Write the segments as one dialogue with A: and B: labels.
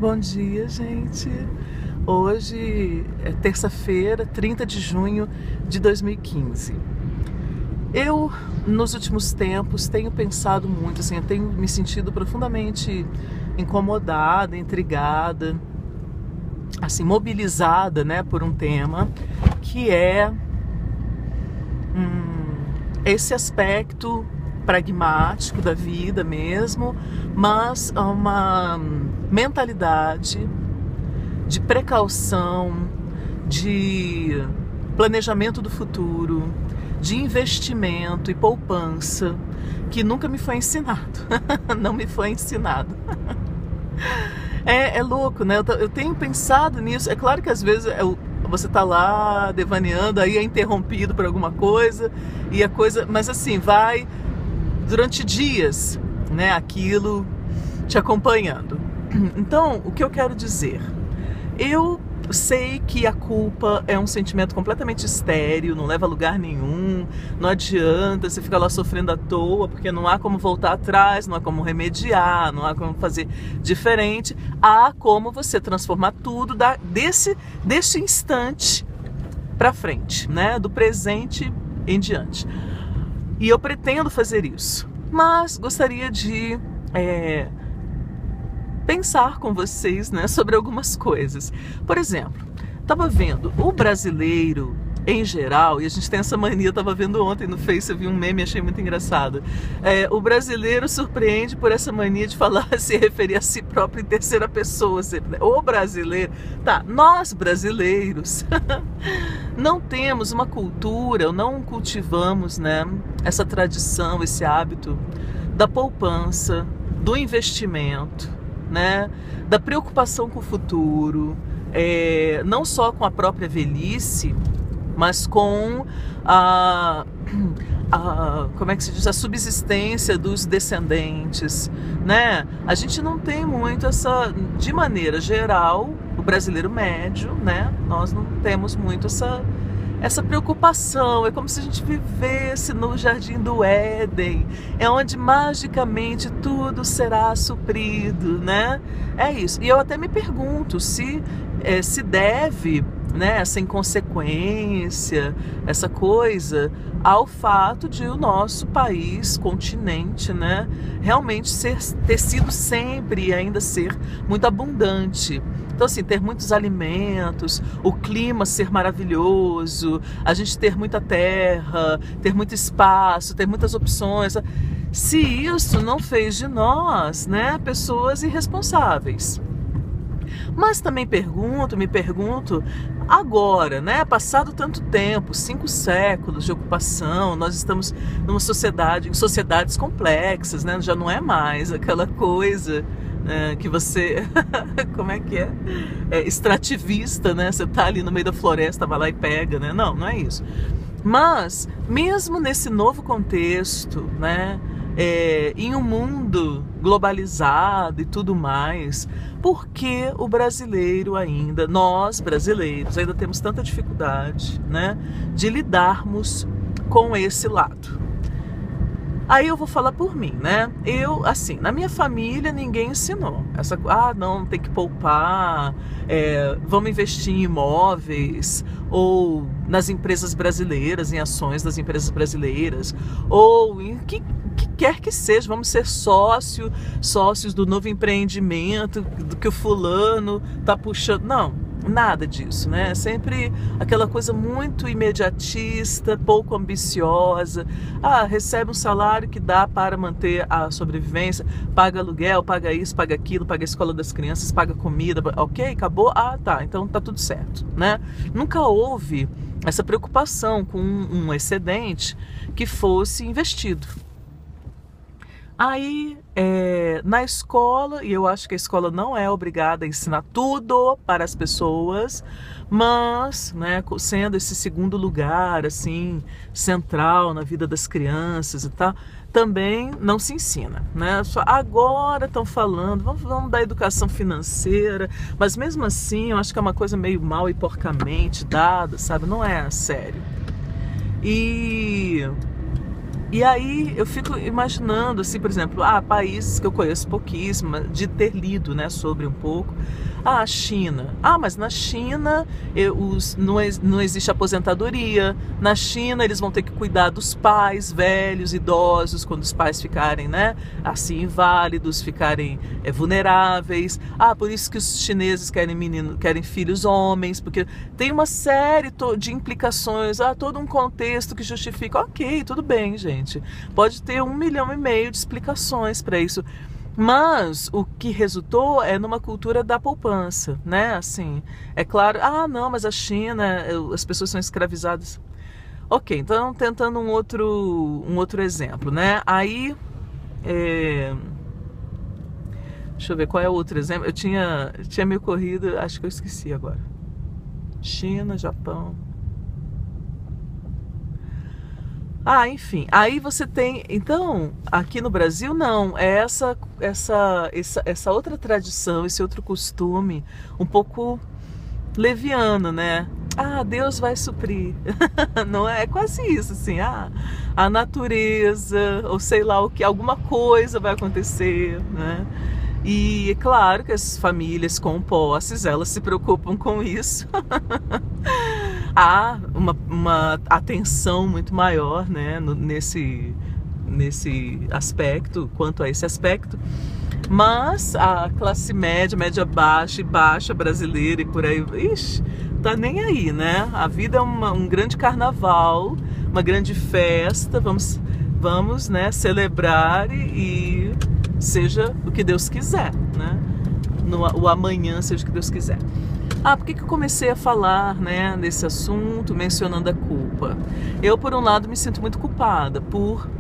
A: Bom dia, gente. Hoje é terça-feira, 30 de junho de 2015. Eu, nos últimos tempos, tenho pensado muito, assim, eu tenho me sentido profundamente incomodada, intrigada, assim, mobilizada, né, por um tema que é esse aspecto pragmático da vida mesmo, mas uma mentalidade de precaução, de planejamento do futuro, de investimento e poupança que nunca me foi ensinado. Não me foi ensinado. É louco, né? Eu tenho pensado nisso. É claro que às vezes você tá lá devaneando, aí é interrompido por alguma coisa, e a coisa, mas assim, vai durante dias, né, aquilo te acompanhando. Então, o que eu quero dizer? Eu sei que a culpa é um sentimento completamente estéril, não leva a lugar nenhum, não adianta, você fica lá sofrendo à toa, porque não há como voltar atrás, não há como remediar, não há como fazer diferente, há como você transformar tudo desse instante para frente, né, do presente em diante. E eu pretendo fazer isso, mas gostaria de pensar com vocês, né, sobre algumas coisas. Por exemplo, estava vendo o brasileiro em geral, e a gente tem essa mania, eu estava vendo ontem no Face, eu vi um meme, achei muito engraçado. O brasileiro surpreende por essa mania de falar, se referir a si próprio em terceira pessoa. O brasileiro, tá, nós brasileiros não temos uma cultura, ou não cultivamos, né, essa tradição, esse hábito da poupança, do investimento, né, da preocupação com o futuro, não só com a própria velhice, mas com como é que se diz, a subsistência dos descendentes, né? A gente não tem muito essa, de maneira geral, o brasileiro médio, né? Nós não temos muito essa preocupação. É como se a gente vivesse no jardim do Éden, é onde magicamente tudo será suprido, né? É isso. E eu até me pergunto se deve, né, essa inconsequência, essa coisa, ao fato de o nosso país, continente, né, realmente ter sido sempre e ainda ser muito abundante. Então, assim, ter muitos alimentos, o clima ser maravilhoso, a gente ter muita terra, ter muito espaço, ter muitas opções. Se isso não fez de nós, né, pessoas irresponsáveis. Mas também me pergunto, agora, né, passado tanto tempo, 5 séculos de ocupação, nós estamos numa sociedade, em sociedades complexas, né, já não é mais aquela coisa que você, como é que extrativista, né, você tá ali no meio da floresta, vai lá e pega, né, não é isso. Mas, mesmo nesse novo contexto, né, em um mundo globalizado e tudo mais, por que o brasileiro ainda, nós brasileiros, ainda temos tanta dificuldade, né, de lidarmos com esse lado? Aí eu vou falar por mim, né? Eu, assim, na minha família ninguém ensinou não, tem que poupar, vamos investir em imóveis, ou nas empresas brasileiras, em ações das empresas brasileiras, ou em que quer que seja, vamos ser sócios do novo empreendimento, do que o fulano tá puxando. Não, nada disso, né? Sempre aquela coisa muito imediatista, pouco ambiciosa. Recebe um salário que dá para manter a sobrevivência, paga aluguel, paga isso, paga aquilo, paga a escola das crianças, paga comida, ok? Acabou? Tá, então tá tudo certo, né? Nunca houve essa preocupação com um excedente que fosse investido. Aí, na escola, e eu acho que a escola não é obrigada a ensinar tudo para as pessoas, mas, né, sendo esse segundo lugar, assim, central na vida das crianças e tal, também não se ensina, né? Só agora estão falando, vamos dar educação financeira, mas mesmo assim, eu acho que é uma coisa meio mal e porcamente dada, sabe? Não é sério. E E aí eu fico imaginando, assim, por exemplo, países que eu conheço pouquíssimo, de ter lido, né, sobre um pouco. A China. Mas na China não existe aposentadoria. Na China eles vão ter que cuidar dos pais velhos, idosos, quando os pais ficarem, né, assim, inválidos, ficarem vulneráveis. Por isso que os chineses querem filhos homens, porque tem uma série de implicações, todo um contexto que justifica. Ok, tudo bem, gente. Pode ter 1,5 milhão de explicações para isso. Mas o que resultou é numa cultura da poupança, né? Assim, é claro, não, mas a China, as pessoas são escravizadas. Ok, então tentando um outro exemplo, né? Aí, deixa eu ver qual é o outro exemplo. Eu tinha me ocorrido, acho que eu esqueci agora. China, Japão. Enfim, aí você tem, então, aqui no Brasil não, é essa outra tradição, esse outro costume, um pouco leviano, né? Deus vai suprir, não é quase isso, assim, a natureza, ou sei lá o que, alguma coisa vai acontecer, né? E é claro que as famílias com posses, elas se preocupam com isso. Há uma atenção muito maior, né, nesse aspecto, quanto a esse aspecto, mas a classe média, média baixa e baixa brasileira e por aí, tá nem aí, né? A vida é um grande carnaval, uma grande festa, vamos, né, celebrar e seja o que Deus quiser, né? O amanhã seja o que Deus quiser. Por que eu comecei a falar, né, desse assunto, mencionando a culpa? Eu, por um lado, me sinto muito culpada por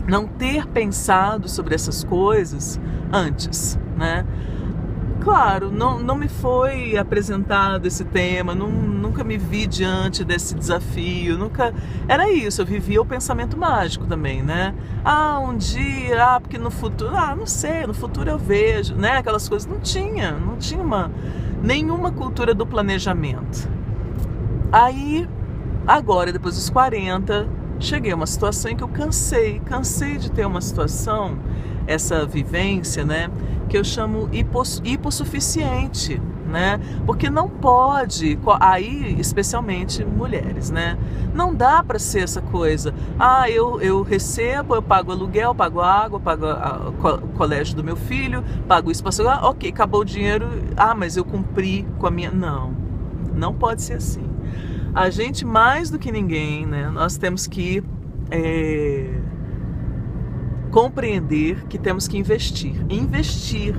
A: não ter pensado sobre essas coisas antes, né? Claro, não me foi apresentado esse tema, nunca me vi diante desse desafio, nunca... Era isso, eu vivia o pensamento mágico também, né? Um dia, porque no futuro... não sei, no futuro eu vejo, né? Aquelas coisas, não tinha nenhuma cultura do planejamento. Aí, agora, depois dos 40, cheguei a uma situação em que eu cansei de ter uma situação, essa vivência, né, que eu chamo hipossuficiente, né, porque não pode, aí especialmente mulheres, né, não dá para ser essa coisa, eu recebo, eu pago aluguel, pago água, pago o colégio do meu filho, pago isso, ok, acabou o dinheiro, mas eu cumpri com a minha... Não pode ser assim. A gente, mais do que ninguém, né, nós temos que compreender que temos que investir,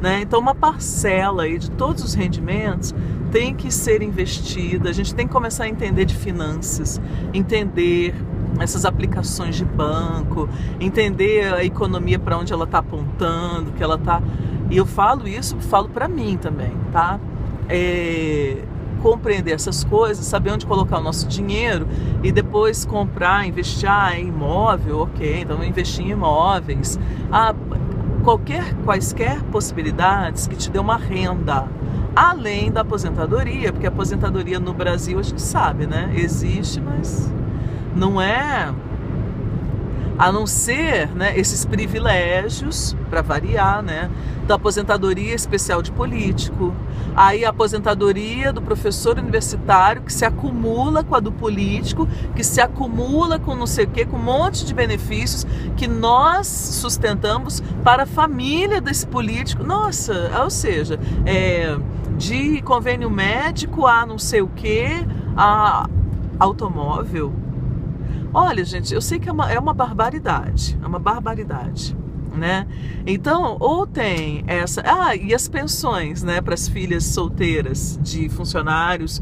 A: né? Então uma parcela aí de todos os rendimentos tem que ser investida, a gente tem que começar a entender de finanças, entender essas aplicações de banco, entender a economia para onde ela está apontando, que ela tá... E eu falo para mim também, tá? Compreender essas coisas, saber onde colocar o nosso dinheiro e depois comprar, investir em imóvel, ok, então investir em imóveis, quaisquer possibilidades que te dê uma renda, além da aposentadoria, porque a aposentadoria no Brasil a gente sabe, né, existe, mas não é... A não ser, né, esses privilégios, para variar, né, da aposentadoria especial de político, aí a aposentadoria do professor universitário que se acumula com a do político, que se acumula com não sei o quê, com um monte de benefícios que nós sustentamos para a família desse político. Nossa, ou seja, de convênio médico a não sei o quê, a automóvel. Olha, gente, eu sei que é uma barbaridade, né? Então, ou tem essa... e as pensões, né, para as filhas solteiras de funcionários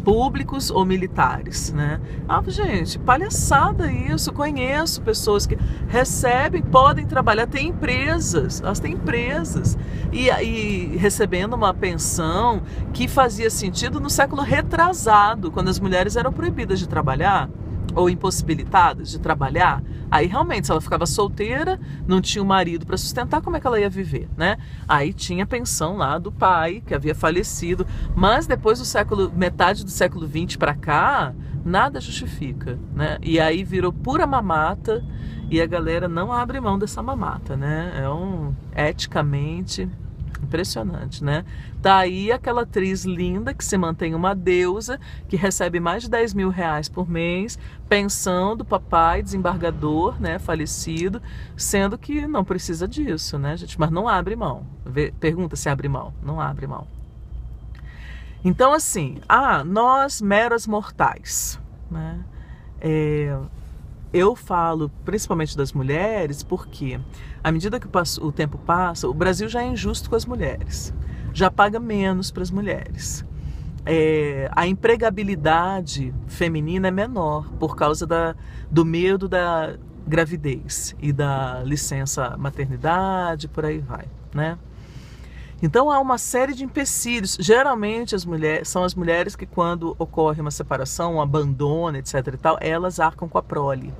A: públicos ou militares, né? Gente, palhaçada isso. Conheço pessoas que recebem, podem trabalhar, tem empresas, elas têm empresas e recebendo uma pensão que fazia sentido no século retrasado, quando as mulheres eram proibidas de trabalhar ou impossibilitadas de trabalhar. Aí realmente, se ela ficava solteira, não tinha um marido para sustentar, como é que ela ia viver, né? Aí tinha a pensão lá do pai, que havia falecido, mas depois metade do século XX para cá, Nada justifica, né? E aí virou pura mamata e a galera não abre mão dessa mamata, né? Eticamente impressionante, né? Daí aquela atriz linda que se mantém uma deusa, que recebe mais de 10 mil reais por mês, pensão do papai, desembargador, né, falecido, sendo que não precisa disso, né, gente? Mas não abre mão. Pergunta se abre mão. Não abre mão. Então, assim, nós meras mortais, né? Eu falo principalmente das mulheres porque, à medida que o tempo passa, o Brasil já é injusto com as mulheres, já paga menos para as mulheres. A empregabilidade feminina é menor por causa do medo da gravidez e da licença maternidade, por aí vai, né? Então há uma série de empecilhos. Geralmente são as mulheres que, quando ocorre uma separação, um abandono, etc. e tal, elas arcam com a prole.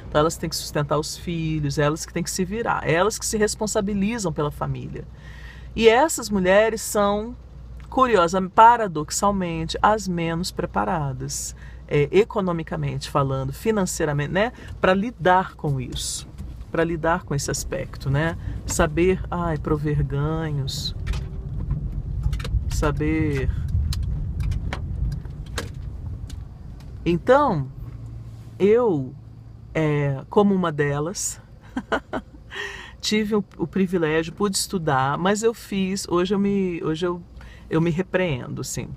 A: Então elas têm que sustentar os filhos, elas que têm que se virar, elas que se responsabilizam pela família. E essas mulheres são, paradoxalmente, as menos preparadas, economicamente falando, financeiramente, né, para lidar com isso, para lidar com esse aspecto, né? Saber, prover ganhos, saber. Então, eu, como uma delas, tive o privilégio, pude estudar, mas hoje eu me repreendo, assim.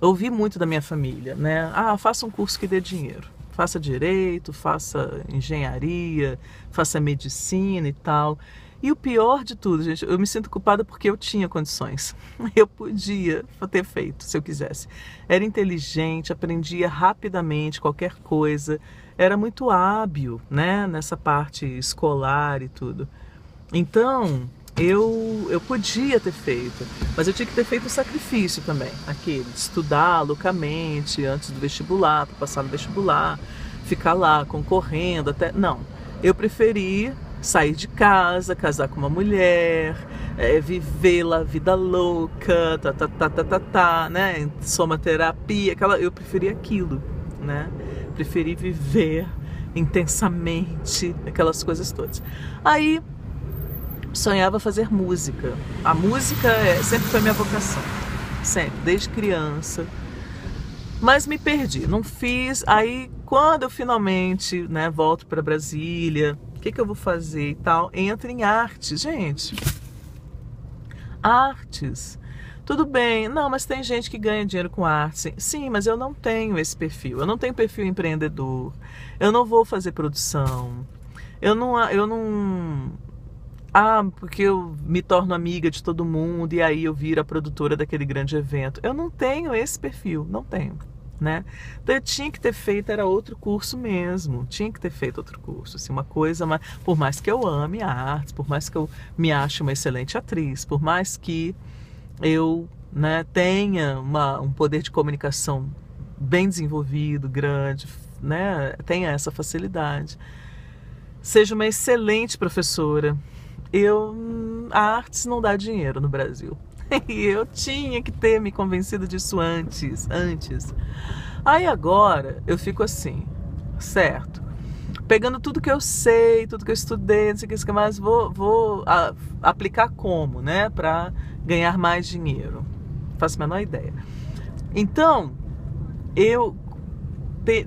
A: Eu ouvi muito da minha família, né? Faça um curso que dê dinheiro. Faça direito, faça engenharia, faça medicina e tal. E o pior de tudo, gente, eu me sinto culpada porque eu tinha condições. Eu podia ter feito, se eu quisesse. Era inteligente, aprendia rapidamente qualquer coisa. Era muito hábil, né, nessa parte escolar e tudo. Então, eu podia ter feito, mas eu tinha que ter feito o sacrifício também, aquele de estudar loucamente antes do vestibular, para passar no vestibular, ficar lá concorrendo até. Não, eu preferi sair de casa, casar com uma mulher, viver lá a vida louca, né? Somaterapia, eu preferi aquilo, né? Preferi viver intensamente, aquelas coisas todas. Aí sonhava fazer música. A música sempre foi minha vocação, sempre, desde criança. Mas me perdi, não fiz. Aí quando eu finalmente, né, volto para Brasília, o que eu vou fazer e tal? Entro em artes, gente. Artes. Tudo bem, não, mas tem gente que ganha dinheiro com arte. Sim, mas eu não tenho esse perfil. Eu não tenho perfil empreendedor. Eu não vou fazer produção. Eu não porque eu me torno amiga de todo mundo e aí eu viro a produtora daquele grande evento. Eu não tenho esse perfil, não tenho, né? Então eu tinha que ter feito, era outro curso mesmo, tinha que ter feito outro curso, assim, uma coisa, por mais que eu ame a arte, por mais que eu me ache uma excelente atriz, por mais que eu, né, tenha um poder de comunicação bem desenvolvido, grande, né, tenha essa facilidade, seja uma excelente professora, a artes não dá dinheiro no Brasil. E eu tinha que ter me convencido disso antes. Aí agora eu fico assim, certo? Pegando tudo que eu sei, tudo que eu estudei, não sei o que mais, vou aplicar como, né? Pra ganhar mais dinheiro. Faço a menor ideia. Então,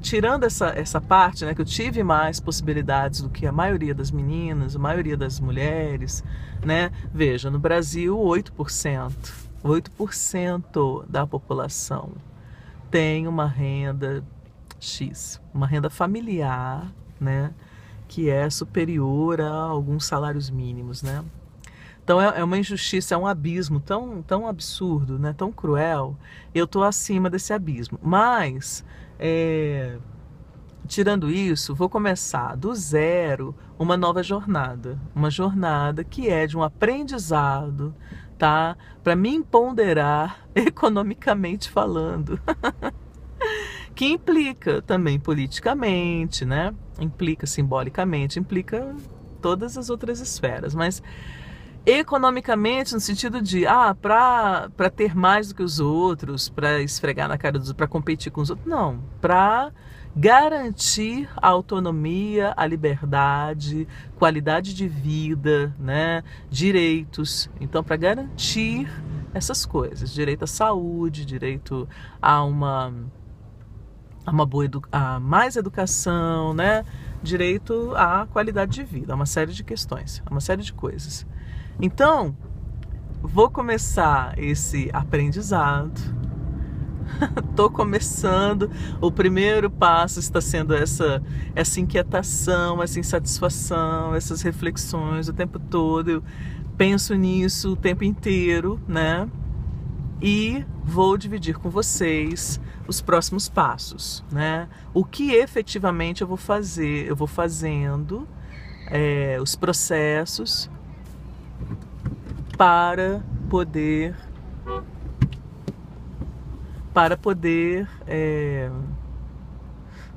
A: tirando essa parte, né, que eu tive mais possibilidades do que a maioria das meninas, a maioria das mulheres, né? Veja, no Brasil, 8% da população tem uma renda X, uma renda familiar, né, que é superior a alguns salários mínimos, né? Então é uma injustiça, é um abismo tão absurdo, né, tão cruel. Eu estou acima desse abismo, mas tirando isso, vou começar do zero uma nova jornada. Uma jornada que é de um aprendizado, tá? Para me empoderar economicamente falando. Que implica também politicamente, né? Implica simbolicamente, implica todas as outras esferas. Mas Economicamente, no sentido de, para ter mais do que os outros, para esfregar na cara dos outros, para competir com os outros. Não, para garantir a autonomia, a liberdade, qualidade de vida, né, direitos. Então, para garantir essas coisas, direito à saúde, direito a uma boa a mais educação, né, direito à qualidade de vida, a uma série de questões, a uma série de coisas. Então, vou começar esse aprendizado. Estou começando. O primeiro passo está sendo essa inquietação, essa insatisfação, essas reflexões o tempo todo. Eu penso nisso o tempo inteiro, né? E vou dividir com vocês os próximos passos, né? O que efetivamente eu vou fazer? Eu vou fazendo os processos para poder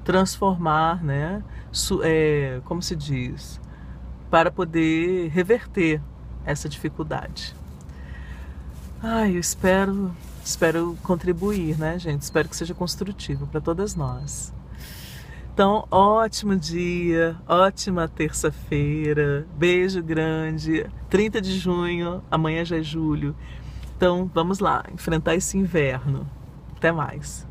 A: transformar, né? Como se diz? Para poder reverter essa dificuldade. Eu espero contribuir, né, gente? Espero que seja construtivo para todas nós. Então, ótimo dia, ótima terça-feira, beijo grande, 30 de junho, amanhã já é julho. Então, vamos lá, enfrentar esse inverno. Até mais.